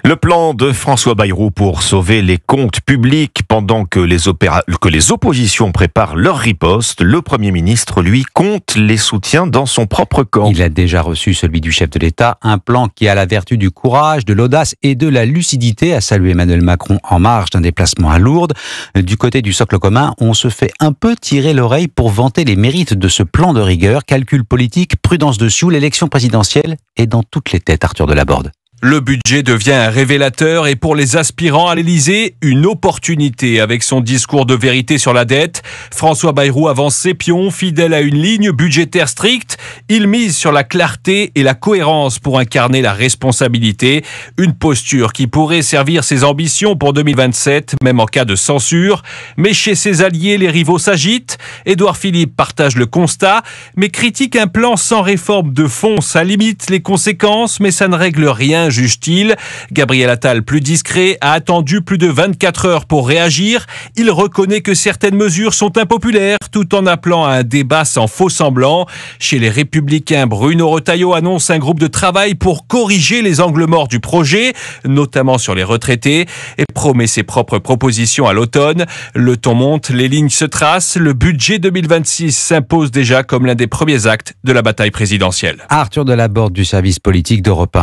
Le plan de François Bayrou pour sauver les comptes publics pendant que les oppositions préparent leur riposte, le Premier ministre, lui, compte les soutiens dans son propre camp. Il a déjà reçu celui du chef de l'État, un plan qui a la vertu du courage, de l'audace et de la lucidité, a salué Emmanuel Macron en marge d'un déplacement à Lourdes. Du côté du socle commun, on se fait un peu tirer l'oreille pour vanter les mérites de ce plan de rigueur. Calcul politique, prudence dessus, l'élection présidentielle est dans toutes les têtes, Arthur Delaborde. Le budget devient un révélateur et pour les aspirants à l'Élysée, une opportunité. Avec son discours de vérité sur la dette, François Bayrou avance ses pions, fidèle à une ligne budgétaire stricte. Il mise sur la clarté et la cohérence pour incarner la responsabilité. Une posture qui pourrait servir ses ambitions pour 2027, même en cas de censure. Mais chez ses alliés, les rivaux s'agitent. Édouard Philippe partage le constat, mais critique un plan sans réforme de fond. Ça limite les conséquences, mais ça ne règle rien, juge-t-il. Gabriel Attal, plus discret, a attendu plus de 24 heures pour réagir. Il reconnaît que certaines mesures sont impopulaires, tout en appelant à un débat sans faux semblant. Chez les Républicains, Bruno Retailleau annonce un groupe de travail pour corriger les angles morts du projet, notamment sur les retraités, et promet ses propres propositions à l'automne. Le ton monte, les lignes se tracent. Le budget 2026 s'impose déjà comme l'un des premiers actes de la bataille présidentielle. Arthur Delaborde du service politique d'Europe 1.